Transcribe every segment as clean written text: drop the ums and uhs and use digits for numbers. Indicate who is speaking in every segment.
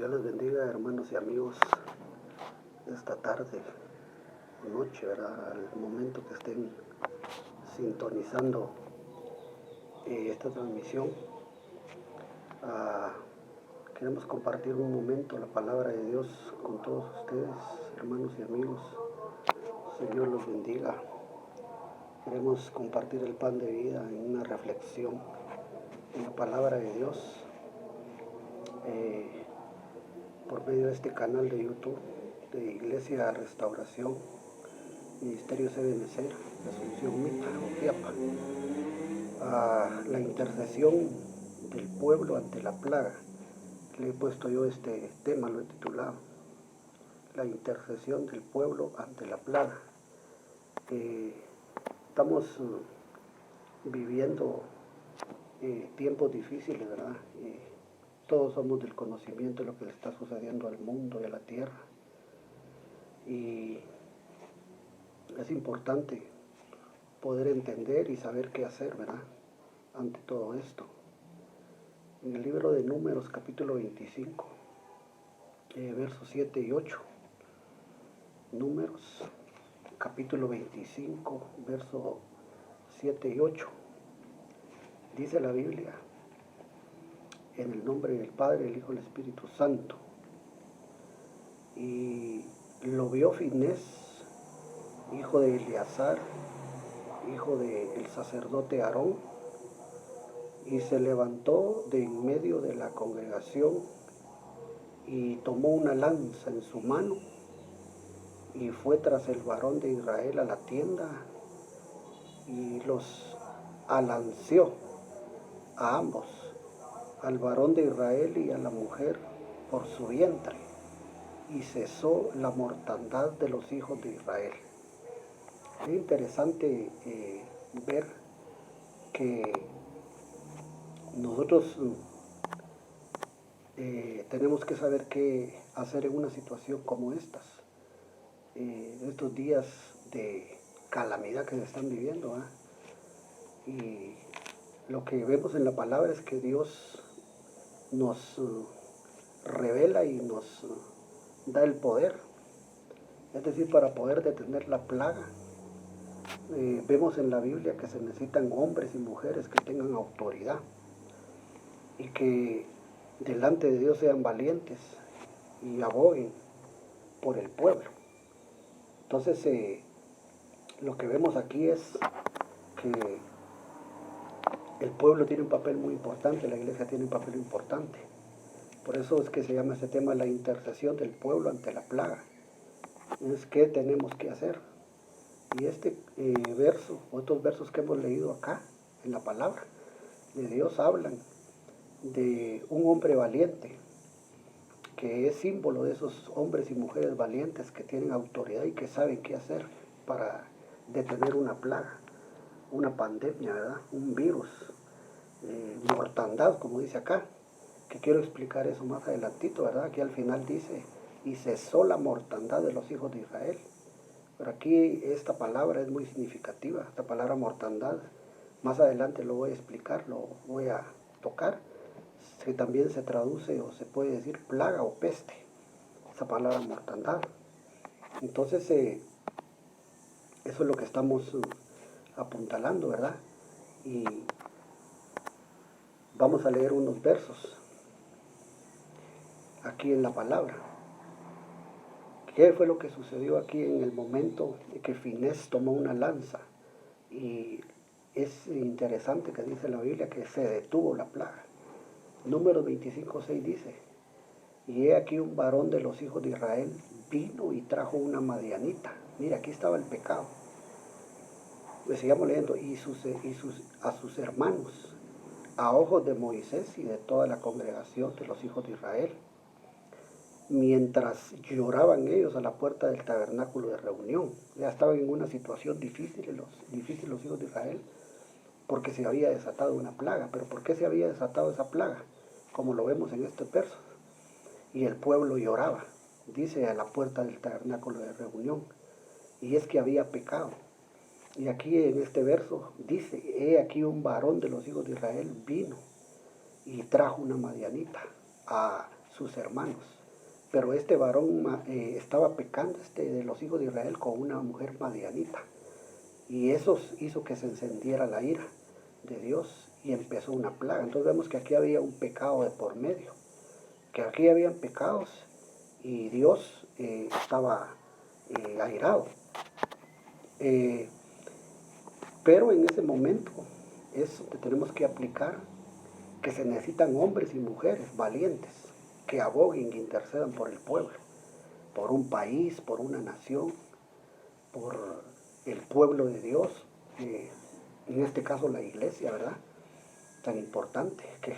Speaker 1: Dios les bendiga, hermanos y amigos, esta tarde o noche, ¿verdad? Al momento que estén sintonizando esta transmisión. Queremos compartir un momento la palabra de Dios con todos ustedes, hermanos y amigos. Señor los bendiga. Queremos compartir el pan de vida en una reflexión en la palabra de Dios por medio de este canal de YouTube de Iglesia Restauración, Ministerio CBNC, Asunción Mita, Ojiapa. La intercesión del pueblo ante la plaga. Le he puesto yo este tema, lo he titulado la intercesión del pueblo ante la plaga. Estamos viviendo tiempos difíciles, ¿verdad? Todos somos del conocimiento de lo que le está sucediendo al mundo y a la tierra. Y es importante poder entender y saber qué hacer, ¿verdad? Ante todo esto. En el libro de Números, capítulo 25, versos 7 y 8. Números, capítulo 25, versos 7 y 8. Dice la Biblia, en el nombre del Padre, del Hijo y del Espíritu Santo. Y lo vio Finés, hijo de Eleazar, hijo del sacerdote Aarón, y se levantó de en medio de la congregación y tomó una lanza en su mano y fue tras el varón de Israel a la tienda y los alanceó a ambos, al varón de Israel y a la mujer, por su vientre, y cesó la mortandad de los hijos de Israel. Es interesante ver que nosotros tenemos que saber qué hacer en una situación como estas, estos días de calamidad que se están viviendo, ¿eh? Y lo que vemos en la palabra es que Dios nos revela y nos da el poder, es decir, para poder detener la plaga. Vemos en la Biblia que se necesitan hombres y mujeres que tengan autoridad y que delante de Dios sean valientes y aboguen por el pueblo. Entonces, lo que vemos aquí es que el pueblo tiene un papel muy importante, la iglesia tiene un papel importante. Por eso es que se llama ese tema la intercesión del pueblo ante la plaga. Es qué tenemos que hacer. Y este verso, otros versos que hemos leído acá en la palabra de Dios hablan de un hombre valiente, que es símbolo de esos hombres y mujeres valientes que tienen autoridad y que saben qué hacer para detener una plaga, una pandemia, ¿verdad? Un virus, mortandad, como dice acá, que quiero explicar eso más adelantito, ¿verdad? Aquí al final dice, y cesó la mortandad de los hijos de Israel. Pero aquí esta palabra es muy significativa, esta palabra mortandad. Más adelante lo voy a explicar, lo voy a tocar, que también se traduce o se puede decir plaga o peste, esa palabra mortandad. Entonces, eso es lo que estamos apuntalando, ¿verdad? Y vamos a leer unos versos aquí en la palabra. ¿Qué fue lo que sucedió aquí en el momento de que Finés tomó una lanza? Y es interesante que dice la Biblia que se detuvo la plaga. Número 25:6 dice, y he aquí un varón de los hijos de Israel vino y trajo una madianita. Mira, aquí estaba el pecado. Pues sigamos leyendo, a sus hermanos, a ojos de Moisés y de toda la congregación de los hijos de Israel, mientras lloraban ellos a la puerta del tabernáculo de reunión. Ya estaban en una situación difícil los hijos de Israel, porque se había desatado una plaga. ¿Pero por qué se había desatado esa plaga? Como lo vemos en estos versos. Y el pueblo lloraba, dice, a la puerta del tabernáculo de reunión. Y es que había pecado. Y aquí en este verso dice, he aquí un varón de los hijos de Israel vino y trajo una madianita, a sus hermanos. Pero este varón estaba pecando, de los hijos de Israel, con una mujer madianita. Y eso hizo que se encendiera la ira de Dios y empezó una plaga. Entonces vemos que aquí había un pecado de por medio, que aquí habían pecados y Dios estaba airado. Pero en ese momento es donde tenemos que aplicar que se necesitan hombres y mujeres valientes que aboguen e intercedan por el pueblo, por un país, por una nación, por el pueblo de Dios, en este caso la iglesia, ¿verdad? Tan importante, que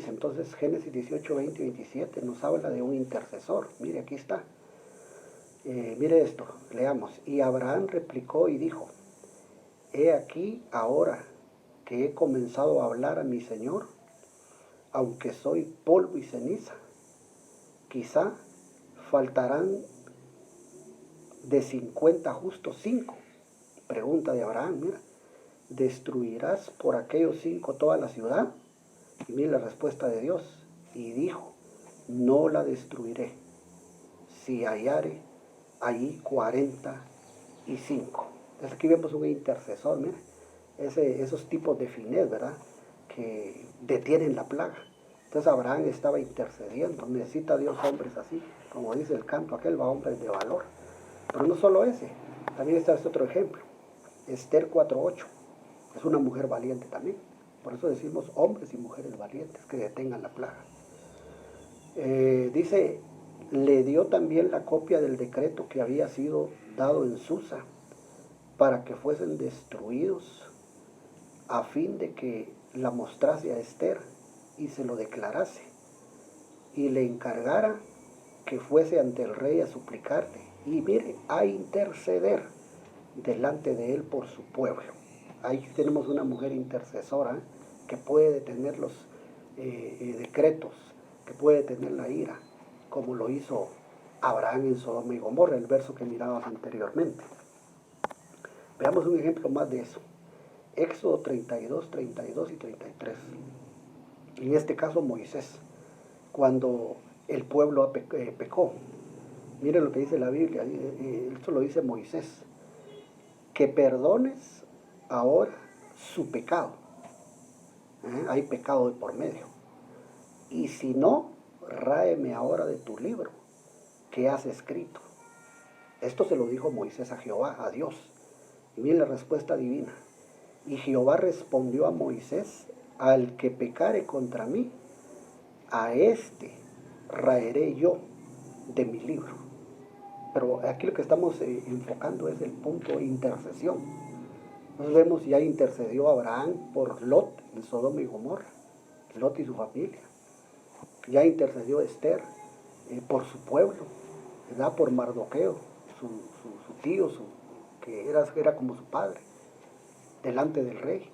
Speaker 1: entonces Génesis 18, 20 y 27 nos habla de un intercesor. Mire, aquí está. Mire esto, leamos. Y Abraham replicó y dijo, he aquí ahora que he comenzado a hablar a mi Señor, aunque soy polvo y ceniza, quizá faltarán de 50 justos 5. Pregunta de Abraham, mira, ¿destruirás por aquellos 5 toda la ciudad? Y mira la respuesta de Dios. Y dijo, no la destruiré, si hallare allí 45. Entonces aquí vemos un intercesor, mira, esos tipos de fines, ¿verdad?, que detienen la plaga. Entonces Abraham estaba intercediendo. Necesita Dios hombres así, como dice el canto aquel, va, hombres de valor. Pero no solo ese, también está este otro ejemplo. Esther 4:8. Es una mujer valiente también. Por eso decimos hombres y mujeres valientes que detengan la plaga. Dice, le dio también la copia del decreto que había sido dado en Susa para que fuesen destruidos, a fin de que la mostrase a Esther y se lo declarase, y le encargara que fuese ante el rey a suplicarle, y mire, a interceder delante de él por su pueblo. Ahí tenemos una mujer intercesora que puede detener los decretos, que puede detener la ira, como lo hizo Abraham en Sodoma y Gomorra, el verso que mirábamos anteriormente. Veamos un ejemplo más de eso. Éxodo 32, 32 y 33. En este caso Moisés, cuando el pueblo pecó. Miren lo que dice la Biblia, esto lo dice Moisés, que perdones ahora su pecado. Hay pecado de por medio. Y si no, ráeme ahora de tu libro que has escrito. Esto se lo dijo Moisés a Jehová, a Dios. Y miren la respuesta divina. Y Jehová respondió a Moisés, al que pecare contra mí, a este raeré yo de mi libro. Pero aquí lo que estamos enfocando es el punto de intercesión. Nos vemos, ya intercedió Abraham por Lot en Sodoma y Gomorra, Lot y su familia. Ya intercedió Esther por su pueblo, ¿verdad?, por Mardoqueo, su tío, que era como su padre, delante del rey.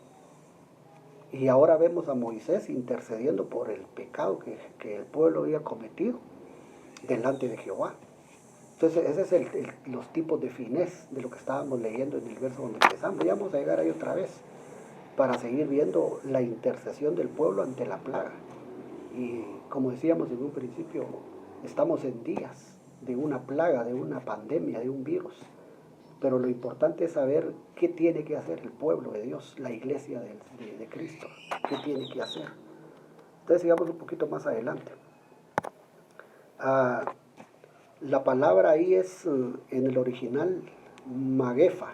Speaker 1: Y ahora vemos a Moisés intercediendo por el pecado que el pueblo había cometido delante de Jehová. Entonces, ese es los tipos de fines de lo que estábamos leyendo en el verso donde empezamos. Ya vamos a llegar ahí otra vez para seguir viendo la intercesión del pueblo ante la plaga. Y como decíamos en un principio, estamos en días de una plaga, de una pandemia, de un virus. Pero lo importante es saber qué tiene que hacer el pueblo de Dios, la iglesia de Cristo, qué tiene que hacer. Entonces sigamos un poquito más adelante. La palabra ahí es, en el original, maguefa.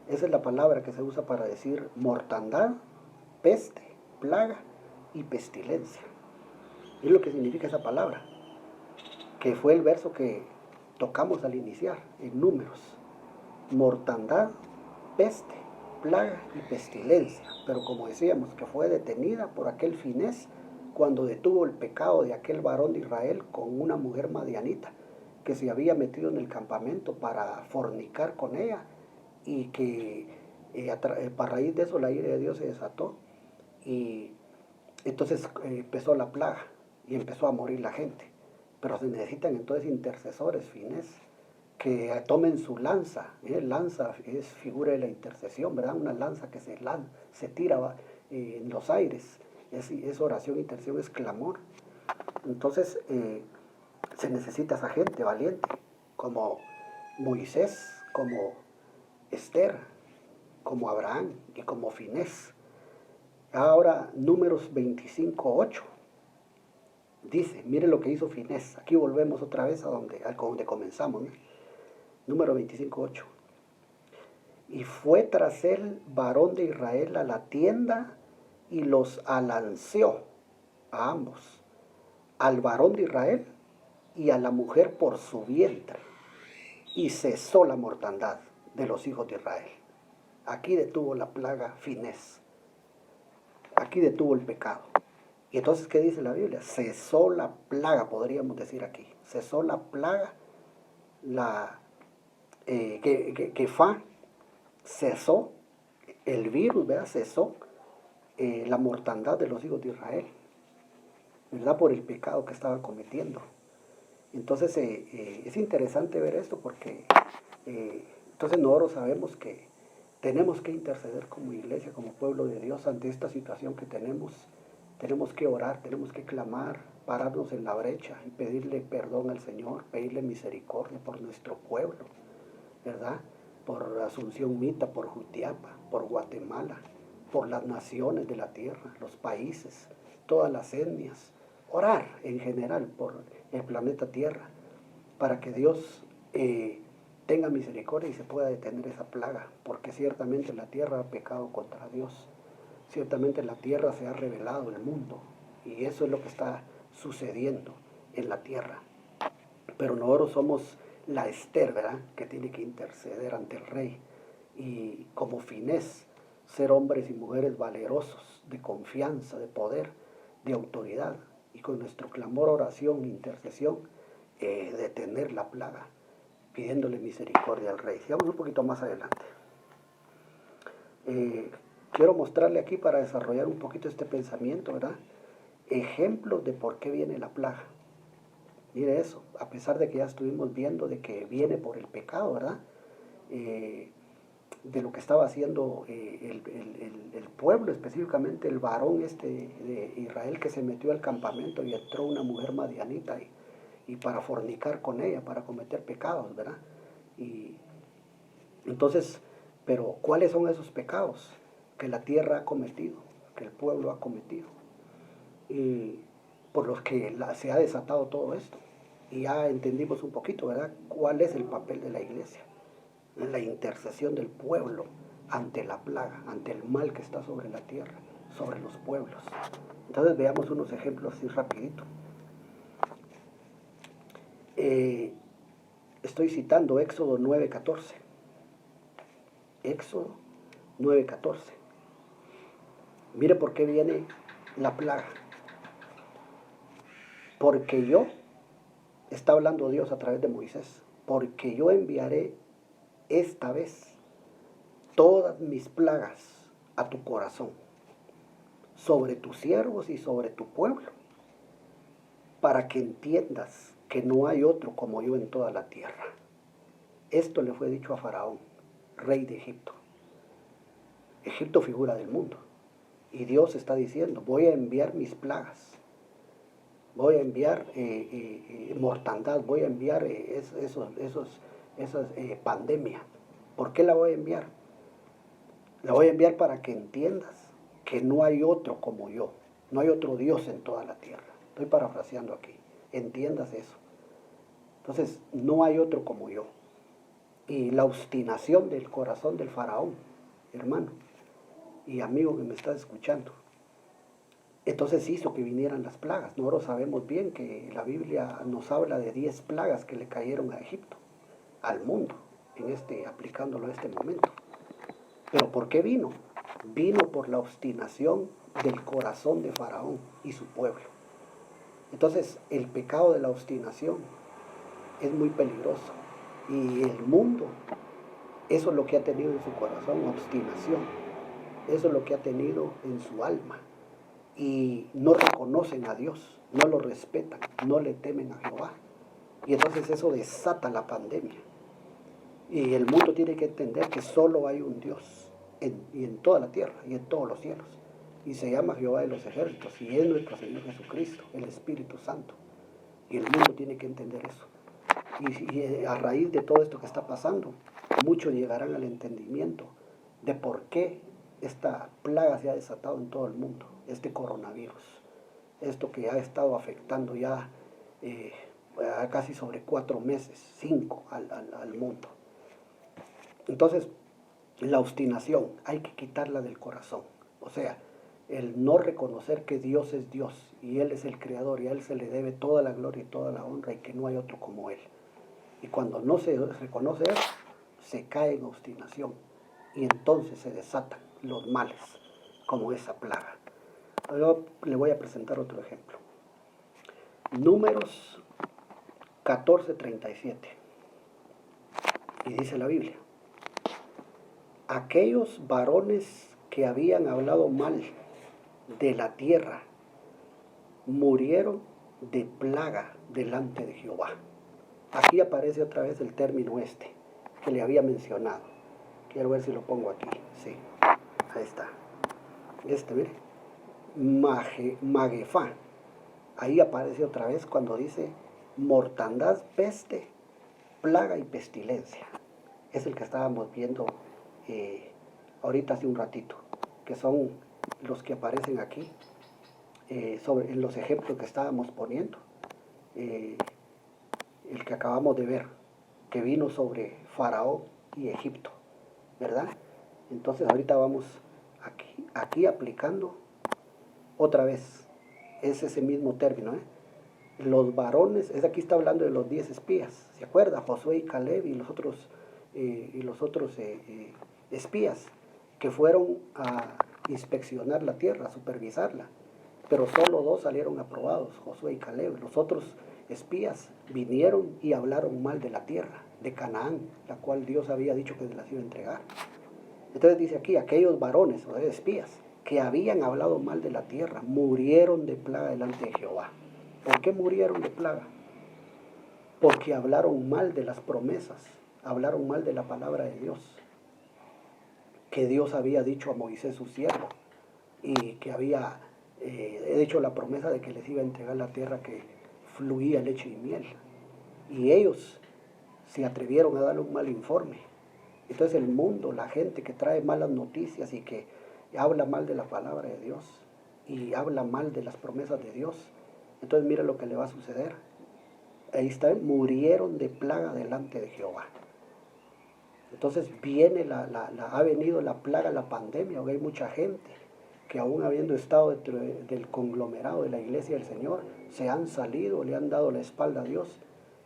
Speaker 1: Esa es la palabra que se usa para decir mortandad, peste, plaga y pestilencia. Es lo que significa esa palabra, que fue el verso que tocamos al iniciar, en Números. Mortandad, peste, plaga y pestilencia. Pero como decíamos, que fue detenida por aquel finés cuando detuvo el pecado de aquel varón de Israel con una mujer madianita que se había metido en el campamento para fornicar con ella, y que a raíz de eso la ira de Dios se desató, y entonces empezó la plaga y empezó a morir la gente. Pero se necesitan entonces intercesores fines que tomen su lanza. Lanza es figura de la intercesión, ¿verdad? Una lanza que se tira en los aires. Es oración, intercesión, es clamor. Entonces se necesita esa gente valiente, como Moisés, como Esther, como Abraham y como Finés. Ahora, Números 25:8 dice, mire lo que hizo Finés. Aquí volvemos otra vez a donde comenzamos, ¿no? Número 25:8. Y fue tras él varón de Israel a la tienda y los alanceó a ambos, al varón de Israel y a la mujer por su vientre, y cesó la mortandad de los hijos de Israel. Aquí detuvo la plaga Finés, aquí detuvo el pecado. Y entonces, ¿qué dice la Biblia? Cesó la plaga, podríamos decir aquí. Cesó la plaga, cesó el virus, ¿verdad? Cesó la mortandad de los hijos de Israel, ¿verdad? Por el pecado que estaban cometiendo. Entonces, es interesante ver esto porque entonces nosotros sabemos que tenemos que interceder como iglesia, como pueblo de Dios ante esta situación que tenemos. Tenemos que orar, tenemos que clamar, pararnos en la brecha y pedirle perdón al Señor, pedirle misericordia por nuestro pueblo, ¿verdad? Por Asunción Mita, por Jutiapa, por Guatemala, por las naciones de la tierra, los países, todas las etnias. Orar en general por el planeta Tierra, para que Dios tenga misericordia y se pueda detener esa plaga, porque ciertamente la tierra ha pecado contra Dios. Ciertamente la tierra se ha revelado el mundo y eso es lo que está sucediendo en la tierra. Pero nosotros somos la Esther, ¿verdad? Que tiene que interceder ante el rey y como Finés ser hombres y mujeres valerosos, de confianza, de poder, de autoridad y con nuestro clamor, oración, intercesión, detener la plaga, pidiéndole misericordia al rey. Sigamos un poquito más adelante. Quiero mostrarle aquí para desarrollar un poquito este pensamiento, ¿verdad? Ejemplos de por qué viene la plaga. Mire eso, a pesar de que ya estuvimos viendo de que viene por el pecado, ¿verdad? De lo que estaba haciendo el pueblo, específicamente el varón de Israel que se metió al campamento y entró una mujer madianita y para fornicar con ella, para cometer pecados, ¿verdad? Y entonces, pero ¿cuáles son esos pecados que la tierra ha cometido, que el pueblo ha cometido? Y por los que se ha desatado todo esto. Y ya entendimos un poquito, ¿verdad? ¿Cuál es el papel de la iglesia? La intercesión del pueblo ante la plaga, ante el mal que está sobre la tierra, sobre los pueblos. Entonces veamos unos ejemplos así rapidito. Estoy citando Éxodo 9:14. Éxodo 9:14. Mire por qué viene la plaga. Porque yo, está hablando Dios a través de Moisés, porque yo enviaré esta vez todas mis plagas a tu corazón, sobre tus siervos y sobre tu pueblo, para que entiendas que no hay otro como yo en toda la tierra. Esto le fue dicho a Faraón, rey de Egipto. Egipto figura del mundo. Y Dios está diciendo, voy a enviar mis plagas. Voy a enviar mortandad, voy a enviar esas pandemias. ¿Por qué la voy a enviar? La voy a enviar para que entiendas que no hay otro como yo. No hay otro Dios en toda la tierra. Estoy parafraseando aquí. Entiendas eso. Entonces, no hay otro como yo. Y la obstinación del corazón del faraón, hermano y amigo que me estás escuchando, entonces hizo que vinieran las plagas. Nosotros sabemos bien que la Biblia nos habla de 10 plagas que le cayeron a Egipto, al mundo, aplicándolo a este momento. ¿Pero por qué vino? Vino por la obstinación del corazón de Faraón y su pueblo. Entonces, el pecado de la obstinación es muy peligroso. Y el mundo, eso es lo que ha tenido en su corazón, obstinación. Eso es lo que ha tenido en su alma. Y no reconocen a Dios, no lo respetan, no le temen a Jehová. Y entonces eso desata la pandemia. Y el mundo tiene que entender que solo hay un Dios, y en toda la tierra y en todos los cielos. y se llama Jehová de los ejércitos, y es nuestro Señor Jesucristo, el Espíritu Santo. Y el mundo tiene que entender eso. Y a raíz de todo esto que está pasando, muchos llegarán al entendimiento de por qué esta plaga se ha desatado en todo el mundo, este coronavirus, esto que ha estado afectando ya a casi sobre 4 meses, 5 al mundo. Entonces, la obstinación hay que quitarla del corazón. O sea, el no reconocer que Dios es Dios y Él es el Creador y a Él se le debe toda la gloria y toda la honra y que no hay otro como Él. Y cuando no se reconoce eso, se cae en obstinación y entonces se desatan los males, como esa plaga. Yo le voy a presentar otro ejemplo. Números 14:37. Y dice la Biblia: aquellos varones que habían hablado mal de la tierra murieron de plaga delante de Jehová. Aquí aparece otra vez el término este que le había mencionado. Quiero ver si lo pongo aquí. Sí, ahí está. Mire. Magefá. Ahí aparece otra vez cuando dice mortandad, peste, plaga y pestilencia. Es el que estábamos viendo ahorita hace un ratito, que son los que aparecen aquí, en los ejemplos que estábamos poniendo. El que acabamos de ver, que vino sobre Faraón y Egipto, ¿verdad? Entonces ahorita vamos aquí aplicando otra vez, es ese mismo término, Los varones, aquí está hablando de los 10 espías, ¿se acuerda? Josué y Caleb y los otros espías que fueron a inspeccionar la tierra, a supervisarla, pero solo 2 salieron aprobados, Josué y Caleb. Los otros espías vinieron y hablaron mal de la tierra, de Canaán, la cual Dios había dicho que se las iba a entregar. Entonces dice aquí, aquellos varones, o sea, espías, que habían hablado mal de la tierra, murieron de plaga delante de Jehová. ¿Por qué murieron de plaga? Porque hablaron mal de las promesas, hablaron mal de la palabra de Dios, que Dios había dicho a Moisés su siervo, y que había hecho la promesa de que les iba a entregar la tierra que fluía leche y miel. Y ellos se atrevieron a darle un mal informe. Entonces el mundo, la gente que trae malas noticias y que habla mal de la palabra de Dios y habla mal de las promesas de Dios, entonces mira lo que le va a suceder. Ahí está, murieron de plaga delante de Jehová. Entonces ha venido la plaga, la pandemia, porque hay mucha gente que aún habiendo estado dentro del conglomerado de la iglesia del Señor, se han salido, le han dado la espalda a Dios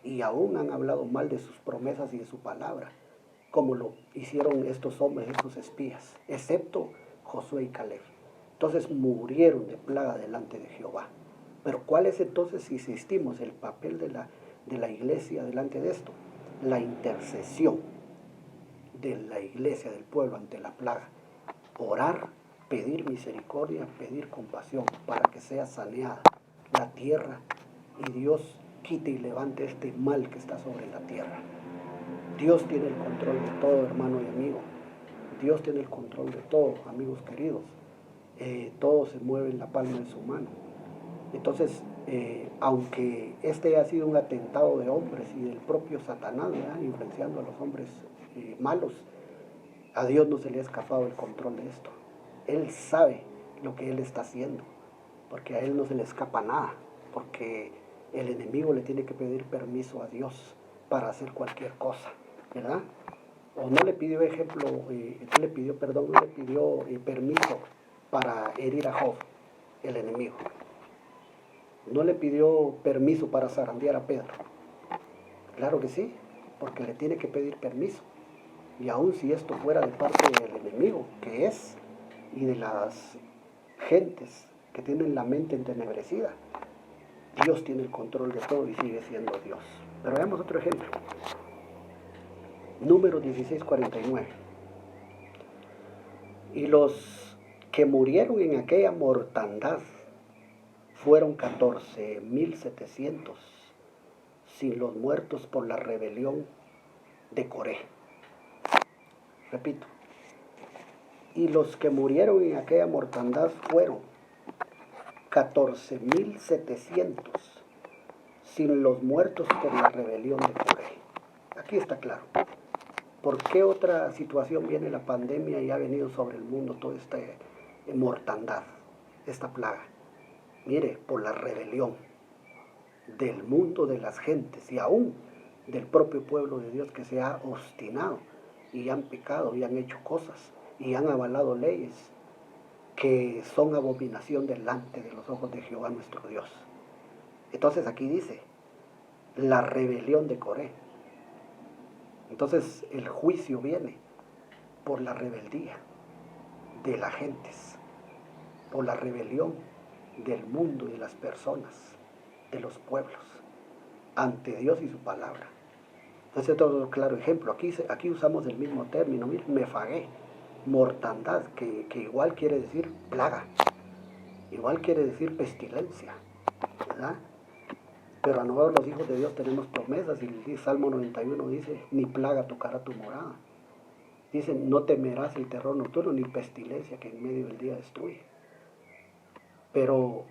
Speaker 1: y aún han hablado mal de sus promesas y de su palabra, como lo hicieron estos hombres, estos espías, excepto Josué y Caleb. Entonces murieron de plaga delante de Jehová. Pero ¿cuál es entonces, si insistimos, el papel de la iglesia delante de esto? La intercesión de la iglesia, del pueblo ante la plaga. Orar, pedir misericordia, pedir compasión para que sea saneada la tierra y Dios quite y levante este mal que está sobre la tierra. Dios tiene el control de todo, hermano y amigo. Dios tiene el control de todo, amigos queridos. Todo se mueve en la palma de su mano. Entonces, aunque este ha sido un atentado de hombres y del propio Satanás, ¿verdad?, influenciando a los hombres malos, a Dios no se le ha escapado el control de esto. Él sabe lo que Él está haciendo, porque a Él no se le escapa nada, porque el enemigo le tiene que pedir permiso a Dios para hacer cualquier cosa, ¿verdad? O no le pidió permiso para herir a Job, el enemigo. No le pidió permiso para zarandear a Pedro. Claro que sí, porque le tiene que pedir permiso. Y aun si esto fuera de parte del enemigo, que es, y de las gentes que tienen la mente entenebrecida, Dios tiene el control de todo y sigue siendo Dios. Pero veamos otro ejemplo. Números 16:49. Y los que murieron en aquella mortandad fueron 14,700, sin los muertos por la rebelión de Coré. Repito, Y los que murieron en aquella mortandad fueron 14.700, sin los muertos por la rebelión de Coré. Aquí está claro. ¿Por qué otra situación viene la pandemia y ha venido sobre el mundo toda esta mortandad, esta plaga? Mire, por la rebelión del mundo, de las gentes y aún del propio pueblo de Dios, que se ha obstinado y han pecado y han hecho cosas y han avalado leyes que son abominación delante de los ojos de Jehová nuestro Dios. Entonces aquí dice, la rebelión de Coré. Entonces el juicio viene por la rebeldía de las gentes, por la rebelión del mundo y de las personas, de los pueblos, ante Dios y su palabra. Entonces todo claro ejemplo, aquí usamos el mismo término, mefagué, mortandad, que igual quiere decir plaga, igual quiere decir pestilencia, ¿verdad? Pero a nosotros los hijos de Dios tenemos promesas, y el Salmo 91 dice, ni plaga tocará tu morada. Dice, no temerás el terror nocturno, ni pestilencia que en medio del día destruye. Pero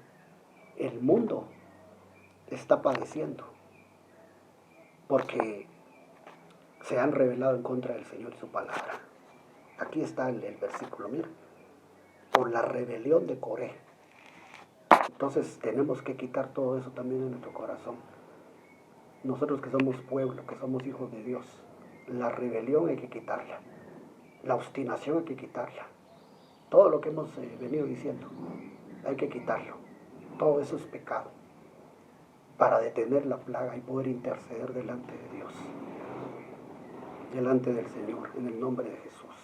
Speaker 1: el mundo está padeciendo, porque se han rebelado en contra del Señor y su palabra. Aquí está el versículo, mira, por la rebelión de Coré. Entonces tenemos que quitar todo eso también en nuestro corazón. Nosotros que somos pueblo, que somos hijos de Dios, la rebelión hay que quitarla, la obstinación hay que quitarla. Todo lo que hemos venido diciendo, hay que quitarlo. Todo eso es pecado, para detener la plaga y poder interceder delante de Dios, delante del Señor, en el nombre de Jesús.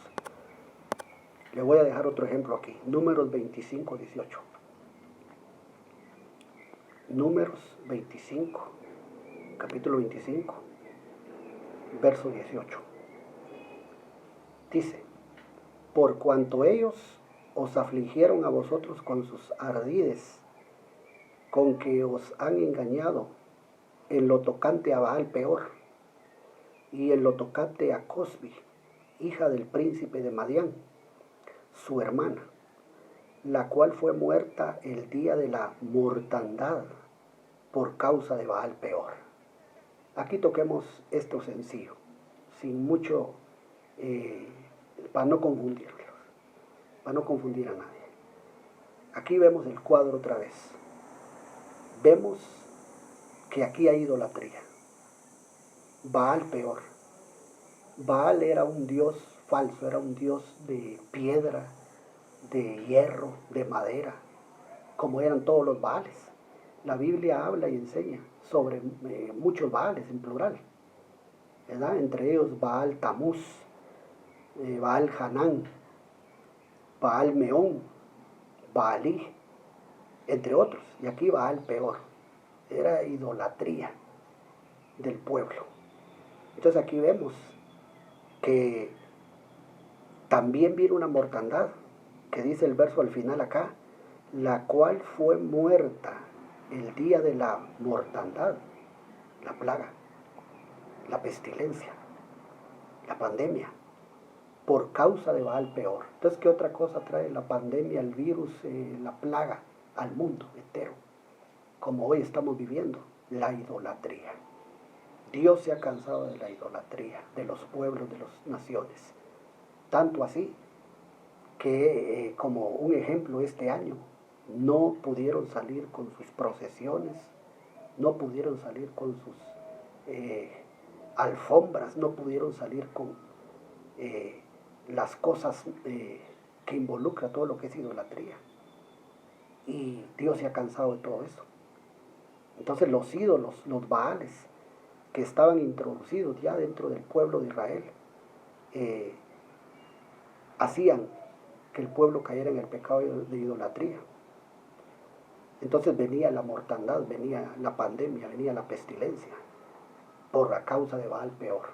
Speaker 1: Le voy a dejar otro ejemplo aquí, Números 25, 18. Números 25, capítulo 25, verso 18. Dice, por cuanto ellos os afligieron a vosotros con sus ardides, con que os han engañado en lo tocante a Baal Peor, y en lo tocante a Cosbi, hija del príncipe de Madián, su hermana, la cual fue muerta el día de la mortandad por causa de Baal Peor. Aquí toquemos esto sencillo, sin mucho, para no confundirlos, para no confundir a nadie. Aquí vemos el cuadro otra vez. Vemos que aquí hay idolatría. Baal Peor. Baal era un dios falso, era un dios de piedra, de hierro, de madera, como eran todos los Baales. La Biblia habla y enseña sobre muchos Baales en plural, ¿verdad? Entre ellos Baal Tamuz, Baal Hanán, Baal Meón, Baalí, entre otros. Y aquí Baal Peor. Era idolatría del pueblo. Entonces aquí vemos que también vino una mortandad, que dice el verso al final acá, la cual fue muerta el día de la mortandad, la plaga, la pestilencia, la pandemia, por causa de Baal Peor. Entonces, ¿qué otra cosa trae la pandemia, el virus, la plaga al mundo entero? Como hoy estamos viviendo, la idolatría. Dios se ha cansado de la idolatría, de los pueblos, de las naciones. Tanto así que, como un ejemplo, este año no pudieron salir con sus procesiones, no pudieron salir con sus alfombras, no pudieron salir con las cosas que involucra todo lo que es idolatría. Y Dios se ha cansado de todo eso. Entonces los ídolos, los Baales, que estaban introducidos ya dentro del pueblo de Israel, hacían que el pueblo cayera en el pecado de idolatría. Entonces venía la mortandad, venía la pandemia, venía la pestilencia, por la causa de Baal Peor.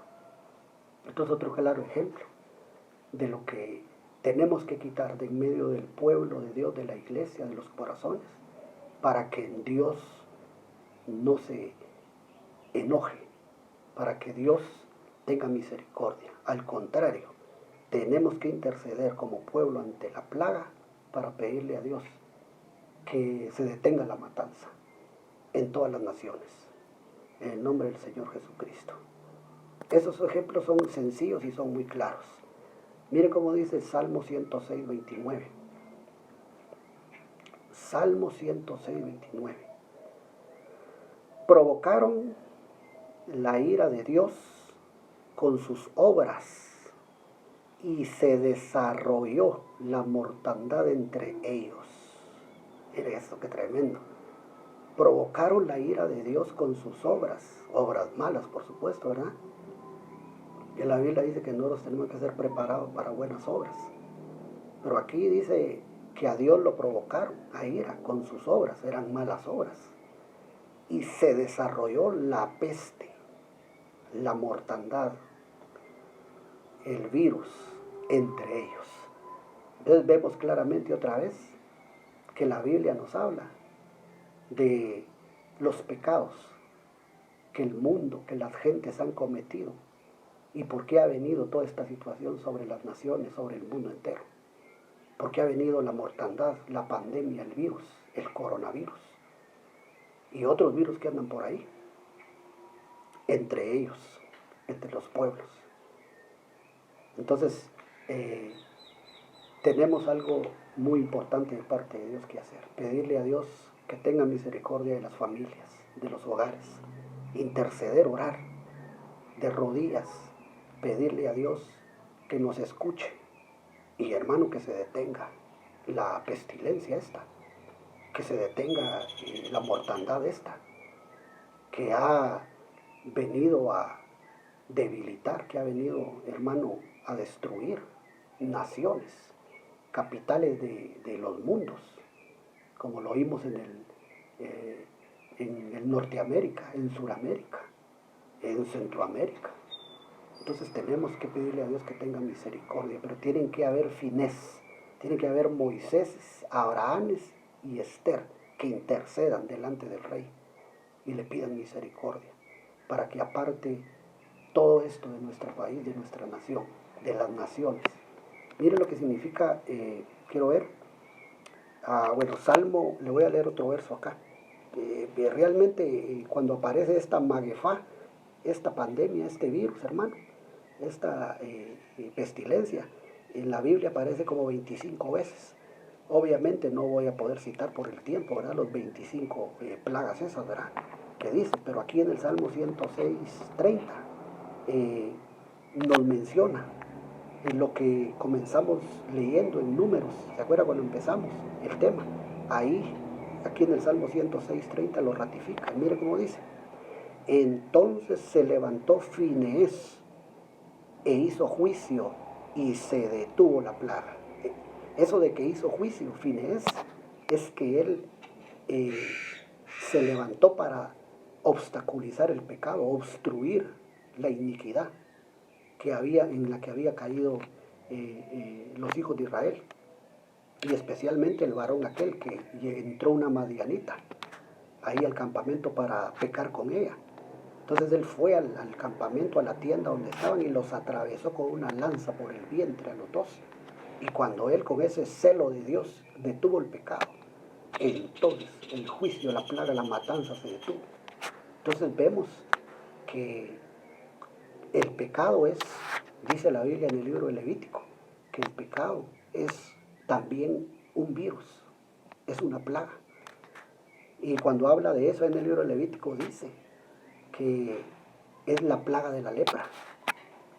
Speaker 1: Entonces otro claro ejemplo de lo que tenemos que quitar de en medio del pueblo de Dios, de la iglesia, de los corazones, para que Dios no se enoje, para que Dios tenga misericordia. Al contrario, tenemos que interceder como pueblo ante la plaga para pedirle a Dios que se detenga la matanza en todas las naciones, en el nombre del Señor Jesucristo. Esos ejemplos son sencillos y son muy claros. Mire cómo dice el Salmo 106, 29. Salmo 106, 29. Provocaron la ira de Dios con sus obras y se desarrolló la mortandad entre ellos. Mire eso, qué tremendo. Provocaron la ira de Dios con sus obras malas, por supuesto, ¿verdad? Que la Biblia dice que nosotros tenemos que ser preparados para buenas obras. Pero aquí dice que a Dios lo provocaron a ira con sus obras, eran malas obras. Y se desarrolló la peste, la mortandad, el virus entre ellos. Entonces vemos claramente otra vez que la Biblia nos habla de los pecados que el mundo, que las gentes han cometido y por qué ha venido toda esta situación sobre las naciones, sobre el mundo entero. Por qué ha venido la mortandad, la pandemia, el virus, el coronavirus y otros virus que andan por ahí, entre ellos, entre los pueblos. Entonces, tenemos algo muy importante de parte de Dios que hacer. Pedirle a Dios que tenga misericordia de las familias, de los hogares. Interceder, orar, de rodillas, pedirle a Dios que nos escuche. Y hermano, que se detenga la pestilencia esta, que se detenga la mortandad esta, que ha venido a debilitar, que ha venido, hermano, a destruir naciones, capitales de los mundos, como lo vimos en el Norteamérica, en Suramérica, en Centroamérica. Entonces tenemos que pedirle a Dios que tenga misericordia, pero tienen que haber Finés, tienen que haber Moisés, Abrahames y Esther que intercedan delante del rey y le pidan misericordia para que aparte todo esto de nuestro país, de nuestra nación, de las naciones. Mire lo que significa, quiero ver, bueno, Salmo, le voy a leer otro verso acá. Realmente cuando aparece esta magefá, esta pandemia, este virus, hermano, esta pestilencia, en la Biblia aparece como 25 veces. Obviamente no voy a poder citar por el tiempo, ¿verdad? Los 25 plagas esas, ¿verdad? Que dice, pero aquí en el Salmo 106, 30, nos menciona en lo que comenzamos leyendo en Números. ¿Se acuerda cuando empezamos el tema? Ahí, aquí en el Salmo 106, 30 lo ratifica. Mire cómo dice. Entonces se levantó Finehés e hizo juicio y se detuvo la plaga. Eso de que hizo juicio Finehés es que él se levantó para obstaculizar el pecado, obstruir la iniquidad en la que había caído los hijos de Israel, y especialmente el varón aquel que entró una madianita ahí al campamento para pecar con ella. Entonces él fue al campamento, a la tienda donde estaban, y los atravesó con una lanza por el vientre a los dos. Y cuando él, con ese celo de Dios, detuvo el pecado, entonces el juicio, la plaga, la matanza se detuvo. Entonces vemos que el pecado es, dice la Biblia en el libro de Levítico, que el pecado es también un virus, es una plaga. Y cuando habla de eso en el libro de Levítico dice que es la plaga de la lepra.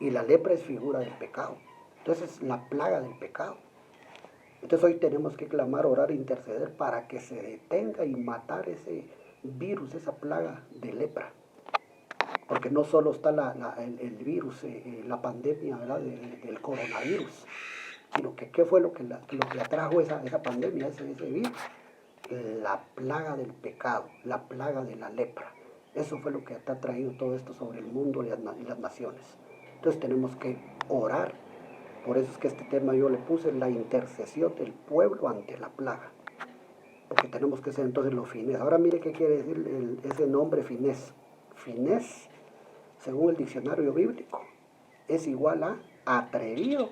Speaker 1: Y la lepra es figura del pecado. Entonces es la plaga del pecado. Entonces hoy tenemos que clamar, orar e interceder para que se detenga y matar ese virus, esa plaga de lepra. Porque no solo está el virus, la pandemia, ¿verdad?, del coronavirus, sino que ¿qué fue lo que atrajo esa pandemia, ese virus? La plaga del pecado, la plaga de la lepra. Eso fue lo que ha traído todo esto sobre el mundo y las naciones. Entonces tenemos que orar. Por eso es que este tema yo le puse la intercesión del pueblo ante la plaga. Porque tenemos que ser entonces los Finés. Ahora mire qué quiere decir ese nombre Finés. Finés, según el diccionario bíblico, es igual a atrevido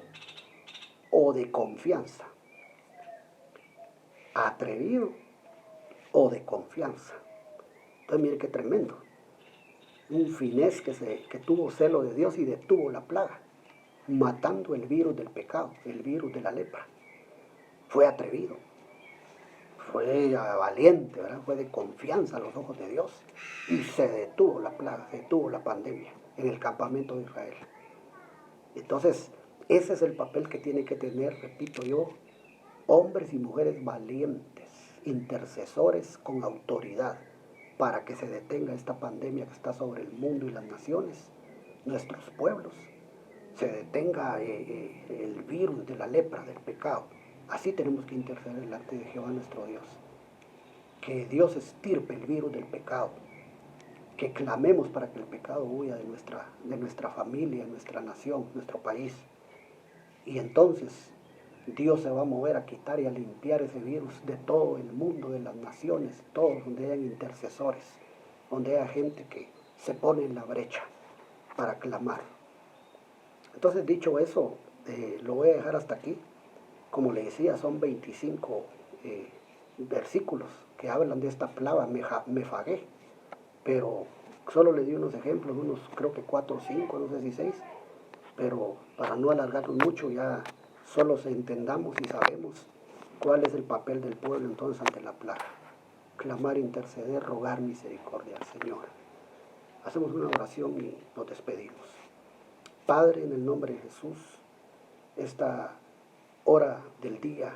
Speaker 1: o de confianza. Atrevido o de confianza. Entonces mire qué tremendo. Un Finés que tuvo celo de Dios y detuvo la plaga, matando el virus del pecado, el virus de la lepra. Fue atrevido, fue valiente, ¿verdad? Fue de confianza a los ojos de Dios. Y se detuvo la plaga, se detuvo la pandemia en el campamento de Israel. Entonces, ese es el papel que tiene que tener, repito yo, hombres y mujeres valientes, intercesores con autoridad, para que se detenga esta pandemia que está sobre el mundo y las naciones, nuestros pueblos, se detenga el virus de la lepra, del pecado. Así tenemos que interceder delante de Jehová nuestro Dios. Que Dios estirpe el virus del pecado, que clamemos para que el pecado huya de nuestra familia, nuestra nación, nuestro país. Y entonces Dios se va a mover a quitar y a limpiar ese virus de todo el mundo, de las naciones, todos donde hayan intercesores, donde haya gente que se pone en la brecha para clamar. Entonces, dicho eso, lo voy a dejar hasta aquí. Como le decía, son 25 versículos que hablan de esta plaga, mefagué, pero solo le di unos ejemplos, unos creo que 4 o 5, no sé si 6, pero para no alargarnos mucho, ya solo entendamos y sabemos cuál es el papel del pueblo entonces ante la plaga. Clamar, interceder, rogar misericordia al Señor. Hacemos una oración y nos despedimos. Padre, en el nombre de Jesús, esta hora del día,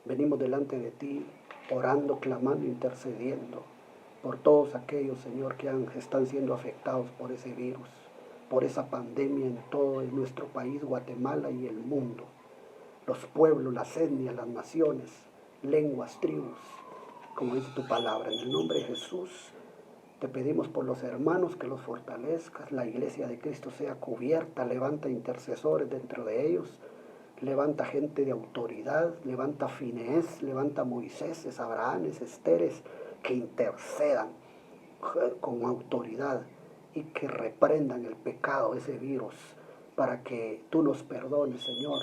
Speaker 1: venimos delante de ti, orando, clamando, intercediendo por todos aquellos, Señor, que están siendo afectados por ese virus, por esa pandemia en todo nuestro país, Guatemala y el mundo. Los pueblos, las etnias, las naciones, lenguas, tribus, como dice tu palabra. En el nombre de Jesús, te pedimos por los hermanos que los fortalezcas, la iglesia de Cristo sea cubierta, levanta intercesores dentro de ellos, levanta gente de autoridad, levanta Finés, levanta Moisés, Abrahames, Esteres, que intercedan con autoridad y que reprendan el pecado, ese virus, para que tú nos perdones, Señor,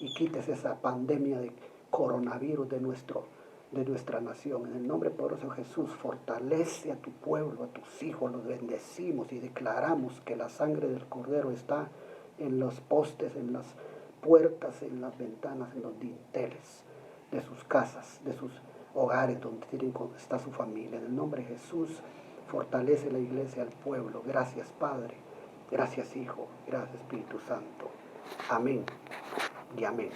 Speaker 1: y quites esa pandemia de coronavirus de nuestra nación. En el nombre poderoso de Jesús, fortalece a tu pueblo, a tus hijos, los bendecimos y declaramos que la sangre del Cordero está en los postes, en las puertas, en las ventanas, en los dinteles de sus casas, de sus hogares donde está su familia. En el nombre de Jesús, fortalece la iglesia al pueblo. Gracias, Padre. Gracias, Hijo. Gracias, Espíritu Santo. Amén y amén.